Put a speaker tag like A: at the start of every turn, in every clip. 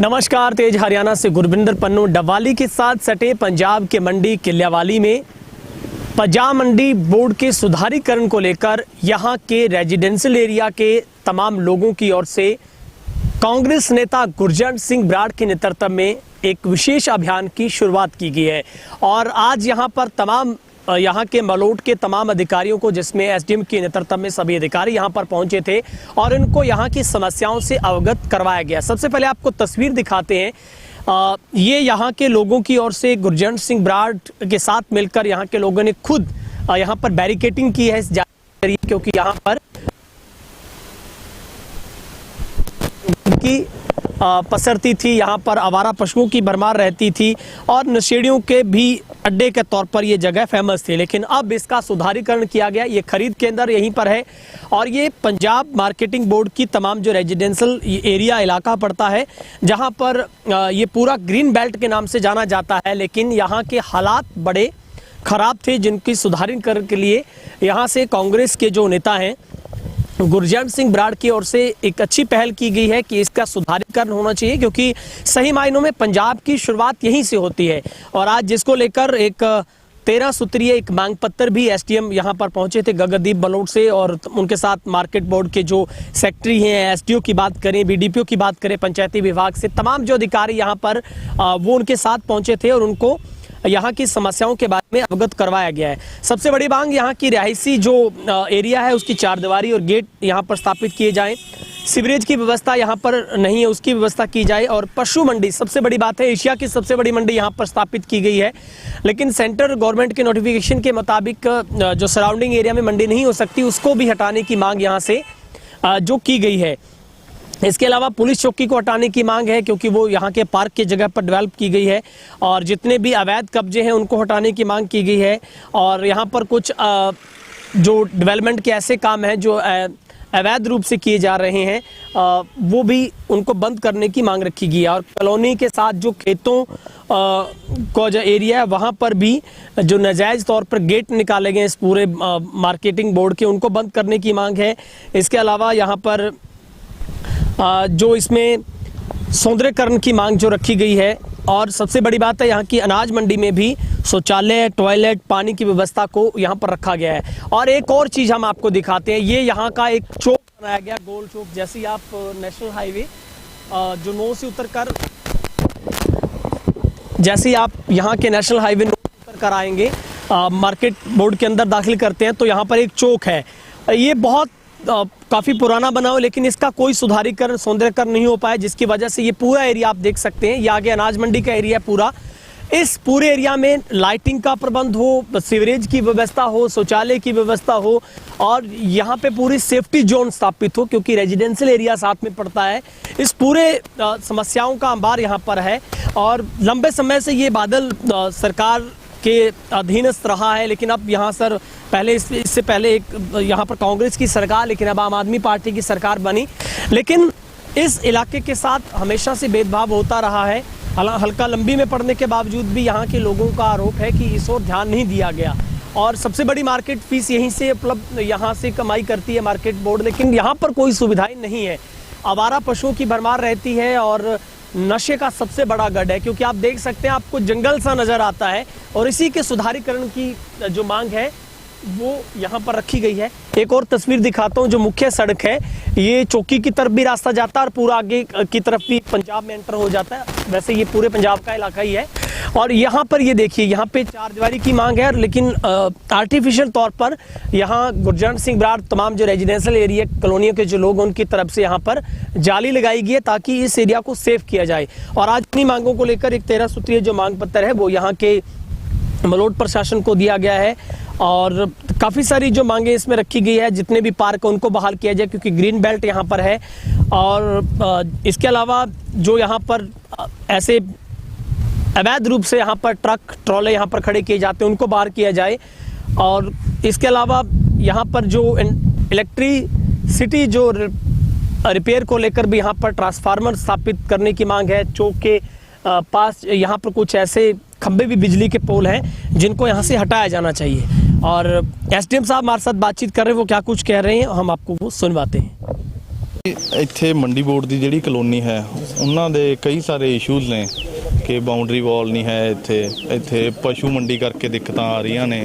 A: नमस्कार। तेज हरियाणा से गुरविंदर पन्नू। डबवाली के साथ सटे पंजाब के मंडी किल्यावाली में पंजाब मंडी बोर्ड के सुधारीकरण को लेकर यहां के रेजिडेंशियल एरिया के तमाम लोगों की ओर से कांग्रेस नेता गुरजंट सिंह बराड़ के नेतृत्व में एक विशेष अभियान की शुरुआत की गई है। और आज यहां पर यहाँ के मलोट के तमाम अधिकारियों को, जिसमें एसडीएम के नेतृत्व में सभी अधिकारी यहाँ पर पहुंचे थे और इनको यहाँ की समस्याओं से अवगत करवाया गया। सबसे पहले आपको तस्वीर दिखाते हैं। ये यहाँ के लोगों की ओर से गुरजंट सिंह बराड़ के साथ मिलकर यहाँ के लोगों ने खुद यहाँ पर बैरिकेटिंग की है, क्योंकि यहाँ पर की पसरती थी, यहाँ पर आवारा पशुओं की भरमार रहती थी और नशेड़ियों के भी अड्डे के तौर पर ये जगह फेमस थी। लेकिन अब इसका सुधारीकरण किया गया। ये खरीद केंद्र यहीं पर है और ये पंजाब मार्केटिंग बोर्ड की तमाम जो रेजिडेंशियल एरिया इलाका पड़ता है, जहाँ पर ये पूरा ग्रीन बेल्ट के नाम से जाना जाता है। लेकिन यहाँ के हालात बड़े खराब थे, जिनकी सुधारीकरण के लिए यहाँ से कांग्रेस के जो नेता हैं गुरजंट सिंह बराड़ की ओर से एक अच्छी पहल की गई है कि इसका सुधारीकरण होना चाहिए, क्योंकि सही मायनों में पंजाब की शुरुआत यहीं से होती है। और आज जिसको लेकर एक 13 सूत्रीय एक मांग पत्र भी एसडीएम यहां पर पहुंचे थे गगनदीप बलोट से, और उनके साथ मार्केट बोर्ड के जो सेक्रेटरी हैं, एसडीओ की बात करें, बीडीपीओ की बात करें, पंचायती विभाग से तमाम जो अधिकारी यहां पर वो उनके साथ पहुंचे थे और उनको यहाँ की समस्याओं के बारे में अवगत करवाया गया है। सबसे बड़ी मांग यहाँ की रिहायशी जो एरिया है उसकी चारदीवारी और गेट यहाँ पर स्थापित किए जाएं। सीवरेज की व्यवस्था यहाँ पर नहीं है, उसकी व्यवस्था की जाए। और पशु मंडी सबसे बड़ी बात है, एशिया की सबसे बड़ी मंडी यहाँ पर स्थापित की गई है। लेकिन सेंट्रल गवर्नमेंट के नोटिफिकेशन के मुताबिक जो सराउंडिंग एरिया में मंडी नहीं हो सकती, उसको भी हटाने की मांग यहाँ से जो की गई है। इसके अलावा पुलिस चौकी को हटाने की मांग है, क्योंकि वो यहाँ के पार्क की जगह पर डेवलप की गई है। और जितने भी अवैध कब्जे हैं उनको हटाने की मांग की गई है। और यहाँ पर कुछ जो डेवलपमेंट के ऐसे काम हैं जो अवैध रूप से किए जा रहे हैं, वो भी उनको बंद करने की मांग रखी गई है। और कॉलोनी के साथ जो खेतों को जो एरिया है, वहाँ पर भी जो नाजायज़ तौर पर गेट निकाले गए इस पूरे मार्केटिंग बोर्ड के, उनको बंद करने की मांग है। इसके अलावा यहाँ पर जो इसमें सौंदर्यकरण की मांग जो रखी गई है। और सबसे बड़ी बात है, यहाँ की अनाज मंडी में भी शौचालय, टॉयलेट, पानी की व्यवस्था को यहाँ पर रखा गया है। और एक और चीज़ हम आपको दिखाते हैं, ये यहाँ का एक चौक बनाया गया, गोल चौक। जैसे आप नेशनल हाईवे जो 9 से उतर कर, जैसे आप यहाँ के नेशनल हाईवे 9 से उतर कर आएंगे, मार्केट बोर्ड के अंदर दाखिल करते हैं, तो यहाँ पर एक चौक है। ये बहुत काफ़ी पुराना बना हो, लेकिन इसका कोई सुधारीकरण, सौंदर्यकरण नहीं हो पाया, जिसकी वजह से ये पूरा एरिया आप देख सकते हैं। ये आगे अनाज मंडी का एरिया पूरा, इस पूरे एरिया में लाइटिंग का प्रबंध हो, सीवरेज की व्यवस्था हो, शौचालय की व्यवस्था हो और यहाँ पे पूरी सेफ्टी जोन स्थापित हो, क्योंकि रेजिडेंशियल एरिया साथ में पड़ता है। इस पूरे समस्याओं का अंबार यहाँ पर है और लंबे समय से ये बादल सरकार के अधीनस्थ रहा है। लेकिन अब यहाँ सर पहले इससे पहले एक यहाँ पर कांग्रेस की सरकार, लेकिन अब आम आदमी पार्टी की सरकार बनी। लेकिन इस इलाके के साथ हमेशा से भेदभाव होता रहा है। हल्का लंबी में पड़ने के बावजूद भी यहाँ के लोगों का आरोप है कि इस ओर ध्यान नहीं दिया गया। और सबसे बड़ी मार्केट फीस यहीं से उपलब्ध, यहाँ से कमाई करती है मार्केट बोर्ड, लेकिन यहाँ पर कोई सुविधाएं नहीं है। आवारा पशुओं की भरमार रहती है और नशे का सबसे बड़ा गढ़ है, क्योंकि आप देख सकते हैं आपको जंगल सा नजर आता है। और इसी के सुधारीकरण की जो मांग है वो यहाँ पर रखी गई है। एक और तस्वीर दिखाता हूँ, जो मुख्य सड़क है, ये चौकी की तरफ भी रास्ता जाता है और पूरा आगे की तरफ भी पंजाब में एंटर हो जाता है। वैसे ये पूरे पंजाब का इलाका ही है। और यहाँ पर ये देखिए, यहाँ पे चारदीवारी की मांग है, लेकिन आर्टिफिशियल तौर पर यहाँ गुरजंट सिंह बराड़ तमाम जो रेजिडेंशियल एरिया कॉलोनियों के जो लोग, उनकी तरफ से यहाँ पर जाली लगाई गई है ताकि इस एरिया को सेफ किया जाए। और आज इन्हीं मांगों को लेकर एक 13 सूत्रीय जो मांग पत्र है वो यहाँ के मलोट प्रशासन को दिया गया है। और काफ़ी सारी जो मांगे इसमें रखी गई है, जितने भी पार्क हैं उनको बहाल किया जाए, क्योंकि ग्रीन बेल्ट यहाँ पर है। और इसके अलावा जो यहाँ पर ऐसे अवैध रूप से यहाँ पर ट्रक ट्रॉले यहाँ पर खड़े किए जाते हैं, उनको बाहर किया जाए। और इसके अलावा यहाँ पर जो इलेक्ट्रिसिटी जो रिपेयर को लेकर भी यहाँ पर ट्रांसफार्मर स्थापित करने की मांग है। चौक के पास यहाँ पर कुछ ऐसे खंबे भी, बिजली के पोल हैं, जिनको यहाँ से हटाया जाना चाहिए। और एसडीएम साहब हमारे साथ बातचीत कर रहे हैं, वो क्या कुछ कह रहे हैं हम आपको वो सुनवाते हैं।
B: ਇੱਥੇ ਮੰਡੀ ਬੋਰਡ ਦੀ ਜਿਹੜੀ ਕਲੋਨੀ ਹੈ ਉਹਨਾਂ ਦੇ ਕਈ ਸਾਰੇ ਇਸ਼ੂਜ਼ ਨੇ ਕਿ ਬਾਉਂਡਰੀ ਵਾਲ ਨਹੀਂ ਹੈ, ਇੱਥੇ ਪਸ਼ੂ ਮੰਡੀ ਕਰਕੇ ਦਿੱਕਤਾਂ ਆ ਰਹੀਆਂ ਨੇ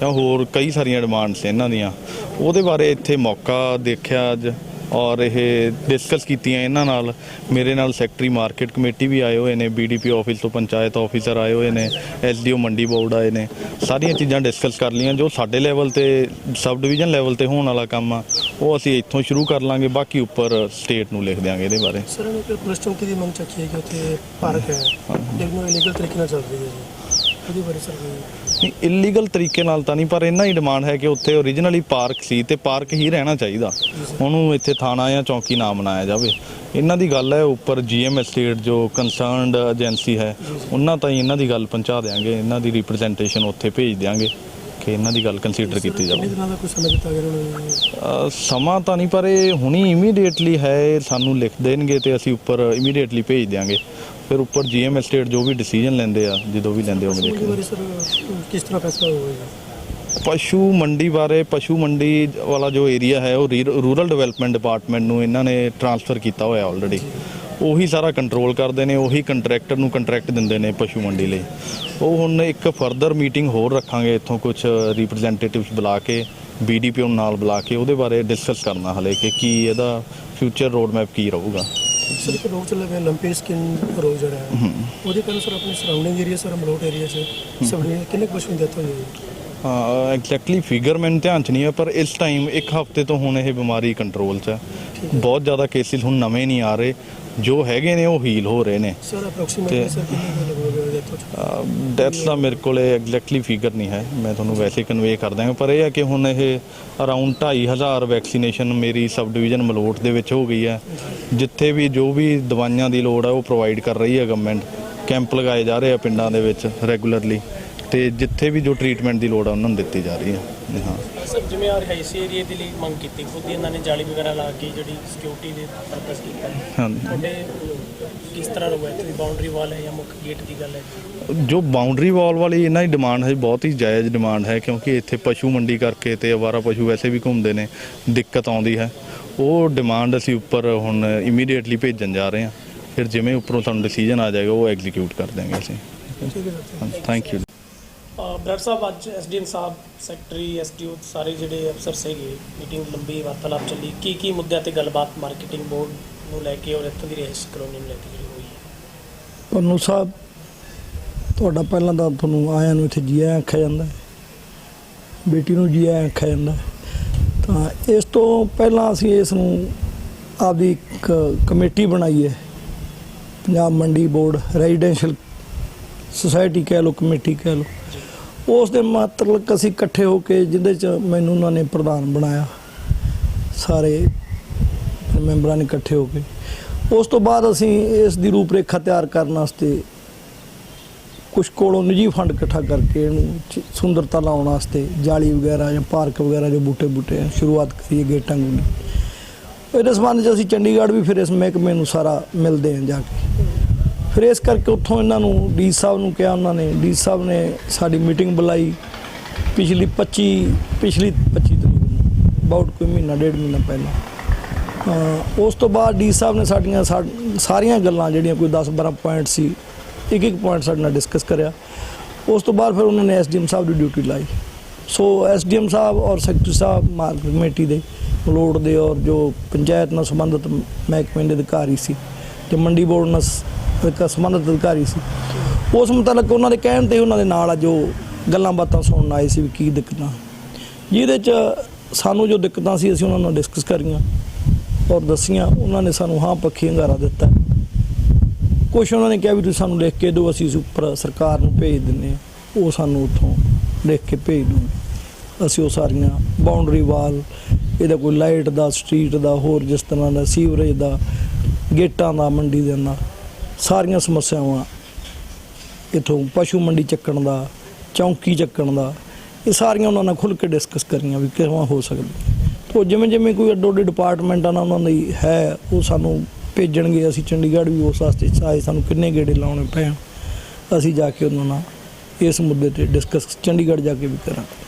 B: ਜਾਂ ਹੋਰ ਕਈ ਸਾਰੀਆਂ ਡਿਮਾਂਡਸ ਇਹਨਾਂ ਦੀਆਂ। ਉਹਦੇ ਬਾਰੇ ਇੱਥੇ ਮੌਕਾ ਦੇਖਿਆ ਅੱਜ ਔਰ ਇਹ ਡਿਸਕਸ ਕੀਤੀਆਂ ਇਹਨਾਂ ਨਾਲ। ਮੇਰੇ ਨਾਲ ਸੈਕਟਰੀ ਮਾਰਕੀਟ ਕਮੇਟੀ ਵੀ ਆਏ ਹੋਏ ਨੇ, BDP ਆਫਿਸ ਤੋਂ ਪੰਚਾਇਤ ਆਫਿਸਰ ਆਏ ਹੋਏ ਨੇ, SDO ਮੰਡੀ ਬੋਰਡ ਆਏ ਨੇ। ਸਾਰੀਆਂ ਚੀਜ਼ਾਂ ਡਿਸਕਸ ਕਰ ਲਈਆਂ। ਜੋ ਸਾਡੇ ਲੈਵਲ ਤੇ ਸਬ ਡਿਵੀਜ਼ਨ ਲੈਵਲ ਤੇ ਹੋਣ ਵਾਲਾ ਕੰਮ ਆ ਉਹ ਅਸੀਂ ਇੱਥੋਂ ਸ਼ੁਰੂ ਕਰ ਲਾਂਗੇ, ਬਾਕੀ ਉੱਪਰ ਸਟੇਟ ਨੂੰ ਲਿਖ ਦਿਆਂਗੇ ਇਹਦੇ ਬਾਰੇ।
C: ਸਰ ਉਹਨੇ ਪੁਲਿਸ ਚੌਂਕੀ ਦੀ ਮੰਗ ਚੱਕੀ ਹੈ ਕਿ ਉੱਥੇ ਪਾਰਕ ਹੈ ਲੇਕਿਨ ਇਲੀਗਲ ਤਰੀਕੇ ਨਾਲ ਚੱਲ ਰਹੀ ਹੈ ਜੀ, ਉਹਦੀ ਬਾਰੇ ਸਰ
B: ਨਹੀਂ ਇਲੀਗਲ ਤਰੀਕੇ ਨਾਲ ਤਾਂ ਨਹੀਂ, ਪਰ ਇਹਨਾਂ ਹੀ ਡਿਮਾਂਡ ਹੈ ਕਿ ਉੱਥੇ ਓਰੀਜਨਲੀ ਪਾਰਕ ਸੀ ਤੇ ਪਾਰਕ ਹੀ ਰਹਿਣਾ ਚਾਹੀਦਾ, ਉਹਨੂੰ ਇੱਥੇ ਥਾਣਾ ਜਾਂ ਚੌਂਕੀ ਨਾ ਬਣਾਇਆ ਜਾਵੇ। ਇਹਨਾਂ ਦੀ ਗੱਲ ਹੈ ਉੱਪਰ GM ਐਸਟੇਟ ਜੋ ਕੰਸਰਨਡ ਏਜੰਸੀ ਹੈ ਉਹਨਾਂ ਤਾਈਂ ਇਹਨਾਂ ਦੀ ਗੱਲ ਪਹੁੰਚਾ ਦਿਆਂਗੇ, ਇਹਨਾਂ ਦੀ ਰਿਪਰੈਜ਼ੈਂਟੇਸ਼ਨ ਉੱਥੇ ਭੇਜ ਦਿਆਂਗੇ ਕਿ ਇਹਨਾਂ ਦੀ ਗੱਲ ਕੰਸੀਡਰ ਕੀਤੀ ਜਾਵੇ। ਸਮਾਂ ਤਾਂ ਨਹੀਂ, ਪਰ ਇਹ ਹੁਣੀ ਇਮੀਡੀਏਟਲੀ ਹੈ, ਸਾਨੂੰ ਲਿਖ ਦੇਣਗੇ ਤੇ ਅਸੀਂ ਉੱਪਰ ਇਮੀਡੀਏਟਲੀ ਭੇਜ ਦਿਆਂਗੇ। ਫਿਰ ਉੱਪਰ GM ਐਸਟੇਟ ਜੋ ਵੀ ਡਿਸੀਜਨ ਲੈਂਦੇ ਆ, ਜਦੋਂ ਵੀ ਲੈਂਦੇ ਹੋਵੇ ਦੇਖਾਂਗੇ।
C: ਕਿਸ ਤਰ੍ਹਾਂ ਫੈਸਲਾ ਹੋਵੇਗਾ
B: ਪਸ਼ੂ ਮੰਡੀ ਬਾਰੇ? ਪਸ਼ੂ ਮੰਡੀ ਵਾਲਾ ਜੋ ਏਰੀਆ ਹੈ ਉਹ ਰੂਰਲ ਡਿਵੈਲਪਮੈਂਟ ਡਿਪਾਰਟਮੈਂਟ ਨੂੰ ਇਹਨਾਂ ਨੇ ਟ੍ਰਾਂਸਫਰ ਕੀਤਾ ਹੋਇਆ ਆਲਰੇਡੀ। ਉਹੀ ਸਾਰਾ ਕੰਟਰੋਲ ਕਰਦੇ ਨੇ, ਉਹੀ ਕੰਟਰੈਕਟਰ ਨੂੰ ਕੰਟਰੈਕਟ ਦਿੰਦੇ ਨੇ ਪਸ਼ੂ ਮੰਡੀ ਲਈ। ਉਹ ਹੁਣ ਇੱਕ ਫਰਦਰ ਮੀਟਿੰਗ ਹੋਰ ਰੱਖਾਂਗੇ, ਇੱਥੋਂ ਕੁਝ ਰਿਪਰੈਜ਼ੈਂਟੇਟਿਵਸ ਬੁਲਾ ਕੇ, BDP ਨੂੰ ਨਾਲ ਬੁਲਾ ਕੇ ਉਹਦੇ ਬਾਰੇ ਡਿਸਕਸ ਕਰਨਾ ਹਲੇ ਕਿ ਕੀ ਇਹਦਾ ਫਿਊਚਰ ਰੋਡ ਮੈਪ ਕੀ ਰਹੂਗਾ।
C: ਸਰ ਇੱਕ ਰੋਗ ਚੱਲਿਆ ਪਿਆ ਲੰਪੀ ਸਕਿਨ ਰੋਗ ਜਿਹੜਾ ਹੈ ਉਹਦੇ ਕਾਰਨ ਸਰ ਆਪਣੇ surrounding area sir Malout area 'ਚ ਸਭ ਕਿੰਨੇ ਪਸ਼ੂ ਦੀ ਡੈਥ ਹੋਈ ਹੈ?
B: ਐਗਜ਼ੈਕਟਲੀ ਫਿਗਰ ਮੈਨੂੰ ਧਿਆਨ 'ਚ ਨਹੀਂ ਹੈ, ਪਰ ਇਸ ਟਾਈਮ ਇੱਕ ਹਫ਼ਤੇ ਤੋਂ ਹੁਣ ਇਹ ਬਿਮਾਰੀ ਕੰਟਰੋਲ 'ਚ ਹੈ। ਬਹੁਤ ਜ਼ਿਆਦਾ ਕੇਸਿਸ ਹੁਣ ਨਵੇਂ ਨਹੀਂ ਆ ਰਹੇ, ਜੋ ਹੈਗੇ ਨੇ ਉਹ ਹੀਲ ਹੋ ਰਹੇ ਨੇ।
C: ਸਰ ਅਪਰੋਕਸੀਮੇਟਲੀ ਸਰ ਕਿੰਨੇ
B: ਡੈਥਸ ਦਾ ਮੇਰੇ ਕੋਲ ਐਗਜ਼ੈਕਟਲੀ ਫਿਗਰ ਨਹੀਂ ਹੈ, ਮੈਂ ਤੁਹਾਨੂੰ ਵੈਸੇ ਕਨਵੇ ਕਰ ਦਾਂਗਾ। ਪਰ ਇਹ ਹੈ ਕਿ ਹੁਣ ਇਹ ਅਰਾਊਂਡ 2500 ਵੈਕਸੀਨੇਸ਼ਨ ਮੇਰੀ ਸਬ ਡਿਵੀਜ਼ਨ ਮਲੋਟ ਦੇ ਵਿੱਚ ਹੋ ਗਈ ਹੈ। ਜਿੱਥੇ ਵੀ ਜੋ ਵੀ ਦਵਾਈਆਂ ਦੀ ਲੋੜ ਹੈ ਉਹ ਪ੍ਰੋਵਾਈਡ ਕਰ ਰਹੀ ਹੈ ਗਵਰਨਮੈਂਟ। ਕੈਂਪ ਲਗਾਏ ਜਾ ਰਹੇ ਆ ਪਿੰਡਾਂ ਦੇ ਵਿੱਚ ਰੈਗੂਲਰਲੀ, ਤੇ ਜਿੱਥੇ ਵੀ ਜੋ ਟ੍ਰੀਟਮੈਂਟ ਦੀ ਲੋੜ ਆ ਉਹਨਾਂ ਨੂੰ ਦਿੱਤੀ ਜਾ ਰਹੀ ਹੈ। ਹਾਂ
A: ਸਰ ਜਿਵੇਂ ਆ ਰਿਹਾਇਸ਼ੀ ਏਰੀਆ ਦੇ ਲਈ ਮੰਗ ਕੀਤੀ, ਖੁਦ ਇਹਨਾਂ ਨੇ ਜਾਲੀ ਵਗੈਰਾ ਲਾ ਕੇ ਜਿਹੜੀ ਸਿਕਿਉਰਿਟੀ ਦੇ ਪਰਪਸ ਕੀਤਾ।
B: ਹਾਂ
A: ਤੁਹਾਡੇ ਕਿਸ ਤਰ੍ਹਾਂ ਰਹੂਗਾ ਇੱਥੇ ਬਾਉਂਡਰੀ ਵਾਲ ਹੈ ਜਾਂ ਮੁੱਖ ਗੇਟ ਦੀ ਗੱਲ ਹੈ?
B: ਜੋ ਬਾਉਂਡਰੀ ਵਾਲ ਵਾਲੀ ਇਹਨਾਂ ਦੀ ਡਿਮਾਂਡ ਹੈ ਬਹੁਤ ਹੀ ਜਾਇਜ਼ ਡਿਮਾਂਡ ਹੈ, ਕਿਉਂਕਿ ਇੱਥੇ ਪਸ਼ੂ ਮੰਡੀ ਕਰਕੇ ਤੇ ਅਵਾਰਾ ਪਸ਼ੂ ਵੈਸੇ ਵੀ ਘੁੰਮਦੇ ਨੇ, ਦਿੱਕਤ ਆਉਂਦੀ ਹੈ। ਉਹ ਡਿਮਾਂਡ ਅਸੀਂ ਉੱਪਰ ਹੁਣ ਇਮੀਡੀਏਟਲੀ ਭੇਜਣ ਜਾ ਰਹੇ ਹਾਂ। ਫਿਰ ਜਿਵੇਂ ਉੱਪਰੋਂ ਸਾਨੂੰ ਡਿਸੀਜਨ ਆ ਜਾਏਗਾ ਉਹ ਐਗਜ਼ੀਕਿਊਟ ਕਰ ਦੇਵਾਂਗੇ ਅਸੀਂ। Thank you.
A: ਬਰਾੜ ਸਾਹਿਬ ਅੱਜ SDM ਸਾਹਿਬ, ਸੈਕਟਰੀ, SDO ਸਾਰੇ ਜਿਹੜੇ ਅਫਸਰ ਸੀਗੇ, ਮੀਟਿੰਗ ਲੰਬੀ ਵਾਰਤਾਲਾਪ ਚੱਲੀ, ਕੀ ਮੁੱਦਿਆਂ ਤੇ ਗੱਲਬਾਤ ਮਾਰਕੀਟਿੰਗ ਬੋਰਡ ਨੂੰ ਲੈ ਕੇ ਔਰ ਇੱਥੋਂ ਦੀ ਰਿਹਾਇਸ਼ ਕਲੋਨੀ ਨੂੰ ਲੈ ਕੇ ਜਿਹੜੀ ਹੋਈ ਹੈ?
D: ਪੰਨੂ ਸਾਹਿਬ ਤੁਹਾਡਾ ਪਹਿਲਾਂ ਤਾਂ ਤੁਹਾਨੂੰ ਆਇਆਂ ਨੂੰ ਇੱਥੇ ਜੀ ਆਇਆਂ ਆਖਿਆ ਜਾਂਦਾ, ਬੇਟੀ ਨੂੰ ਜੀ ਆਇਆਂ ਆਖਿਆ ਜਾਂਦਾ। ਤਾਂ ਇਸ ਤੋਂ ਪਹਿਲਾਂ ਅਸੀਂ ਇਸ ਨੂੰ ਆਪਦੀ ਇੱਕ ਕਮੇਟੀ ਬਣਾਈ ਹੈ, ਪੰਜਾਬ ਮੰਡੀ ਬੋਰਡ ਰੈਜ਼ੀਡੈਂਸ਼ੀਅਲ ਸੁਸਾਇਟੀ ਕਹਿ ਲਓ, ਕਮੇਟੀ ਕਹਿ ਲਓ। ਉਸ ਦੇ ਮਤਲਬ ਅਸੀਂ ਇਕੱਠੇ ਹੋ ਕੇ, ਜਿਹਦੇ 'ਚ ਮੈਨੂੰ ਉਹਨਾਂ ਨੇ ਪ੍ਰਧਾਨ ਬਣਾਇਆ, ਸਾਰੇ ਮੈਂਬਰਾਂ ਨੇ ਇਕੱਠੇ ਹੋ ਕੇ। ਉਸ ਤੋਂ ਬਾਅਦ ਅਸੀਂ ਇਸ ਦੀ ਰੂਪ ਰੇਖਾ ਤਿਆਰ ਕਰਨ ਵਾਸਤੇ ਕੁਛ ਕੋਲੋਂ ਨਿੱਜੀ ਫੰਡ ਇਕੱਠਾ ਕਰਕੇ ਇਹਨੂੰ ਸੁੰਦਰਤਾ ਲਾਉਣ ਵਾਸਤੇ ਜਾਲੀ ਵਗੈਰਾ ਜਾਂ ਪਾਰਕ ਵਗੈਰਾ ਜੋ ਬੂਟੇ ਸ਼ੁਰੂਆਤ ਕਰੀਏ ਗੇਟਾਂ ਨੂੰ। ਇਹਦੇ ਸੰਬੰਧ 'ਚ ਅਸੀਂ ਚੰਡੀਗੜ੍ਹ ਵੀ ਫਿਰ ਇਸ ਮਹਿਕਮੇ ਨੂੰ ਸਾਰਾ ਮਿਲਦੇ ਹਾਂ ਜਾ ਕੇ। ਫਿਰ ਇਸ ਕਰਕੇ ਉੱਥੋਂ ਇਹਨਾਂ ਨੂੰ ਡੀ ਸਾਹਿਬ ਨੂੰ ਕਿਹਾ, ਉਹਨਾਂ ਨੇ ਡੀ ਸਾਹਿਬ ਨੇ ਸਾਡੀ ਮੀਟਿੰਗ ਬੁਲਾਈ ਪਿਛਲੀ 25 ਤਰੀਕ ਨੂੰ, ਅਬਾਊਟ ਕੋਈ ਮਹੀਨਾ ਡੇਢ ਮਹੀਨਾ ਪਹਿਲਾਂ। ਉਸ ਤੋਂ ਬਾਅਦ ਡੀ ਸਾਹਿਬ ਨੇ ਸਾਡੀਆਂ ਸਾਰੀਆਂ ਗੱਲਾਂ ਜਿਹੜੀਆਂ ਕੋਈ 10-12 ਪੁਆਇੰਟ ਸੀ, ਇੱਕ ਪੁਆਇੰਟ ਸਾਡੇ ਨਾਲ ਡਿਸਕਸ ਕਰਿਆ। ਉਸ ਤੋਂ ਬਾਅਦ ਫਿਰ ਉਹਨਾਂ ਨੇ SDM ਸਾਹਿਬ ਦੀ ਡਿਊਟੀ ਲਾਈ। ਸੋ SDM ਸਾਹਿਬ ਔਰ ਸੈਕਟਰੀ ਸਾਹਿਬ ਮਾਰਕੀਟ ਕਮੇਟੀ ਦੇ ਮਲੋਟ ਦੇ ਔਰ ਜੋ ਪੰਚਾਇਤ ਨਾਲ ਸੰਬੰਧਿਤ ਮਹਿਕਮੇ ਦੇ ਅਧਿਕਾਰੀ ਸੀ, ਜੋ ਮੰਡੀ ਬੋਰਡ ਨਾਲ ਸੰਬੰਧਿਤ ਅਧਿਕਾਰੀ ਸੀ, ਉਸ ਮੁਤਾਬਕ ਉਹਨਾਂ ਦੇ ਕਹਿਣ 'ਤੇ ਉਹਨਾਂ ਦੇ ਨਾਲ ਅੱਜ ਉਹ ਗੱਲਾਂ ਬਾਤਾਂ ਸੁਣਨ ਆਏ ਸੀ ਵੀ ਕੀ ਦਿੱਕਤਾਂ, ਜਿਹਦੇ 'ਚ ਸਾਨੂੰ ਜੋ ਦਿੱਕਤਾਂ ਸੀ ਅਸੀਂ ਉਹਨਾਂ ਨਾਲ ਡਿਸਕਸ ਕਰੀਆਂ ਔਰ ਦੱਸੀਆਂ। ਉਹਨਾਂ ਨੇ ਸਾਨੂੰ ਹਾਂ ਪੱਖੀ ਹੰਗਾਰਾ ਦਿੱਤਾ। ਕੁਛ ਉਹਨਾਂ ਨੇ ਕਿਹਾ ਵੀ ਤੁਸੀਂ ਸਾਨੂੰ ਲਿਖ ਕੇ ਦਿਓ, ਅਸੀਂ ਉੱਪਰ ਸਰਕਾਰ ਨੂੰ ਭੇਜ ਦਿੰਦੇ ਹਾਂ, ਉਹ ਸਾਨੂੰ ਉੱਥੋਂ ਲਿਖ ਕੇ ਭੇਜ ਦੂੰਗੇ। ਅਸੀਂ ਉਹ ਸਾਰੀਆਂ ਬਾਉਂਡਰੀ ਵਾਲ, ਇਹਦਾ ਕੋਈ ਲਾਈਟ ਦਾ, ਸਟਰੀਟ ਦਾ, ਹੋਰ ਜਿਸ ਤਰ੍ਹਾਂ ਦਾ ਸੀਵਰੇਜ ਦਾ, ਗੇਟਾਂ ਦਾ, ਮੰਡੀ ਦੇ ਨਾਲ ਸਾਰੀਆਂ ਸਮੱਸਿਆਵਾਂ, ਇੱਥੋਂ ਪਸ਼ੂ ਮੰਡੀ ਚੱਕਣ ਦਾ, ਚੌਂਕੀ ਚੱਕਣ ਦਾ, ਇਹ ਸਾਰੀਆਂ ਉਹਨਾਂ ਨਾਲ ਖੁੱਲ੍ਹ ਕੇ ਡਿਸਕਸ ਕਰੀਆਂ ਵੀ ਕਿਵੇਂ ਹੋ ਸਕਦਾ। ਤੋ ਜਿਵੇਂ ਕੋਈ ਅੱਡੋ ਅੱਡੀ ਡਿਪਾਰਟਮੈਂਟਾਂ ਨਾਲ ਉਹਨਾਂ ਦੀ ਹੈ ਉਹ ਸਾਨੂੰ ਭੇਜਣਗੇ। ਅਸੀਂ ਚੰਡੀਗੜ੍ਹ ਵੀ ਉਸ ਵਾਸਤੇ ਚਾਹੇ ਸਾਨੂੰ ਕਿੰਨੇ ਗੇੜੇ ਲਾਉਣੇ ਪੈਣ, ਅਸੀਂ ਜਾ ਕੇ ਉਹਨਾਂ ਨਾਲ ਇਸ ਮੁੱਦੇ 'ਤੇ ਡਿਸਕਸ ਚੰਡੀਗੜ੍ਹ ਜਾ ਕੇ ਵੀ ਕਰਾਂਗੇ।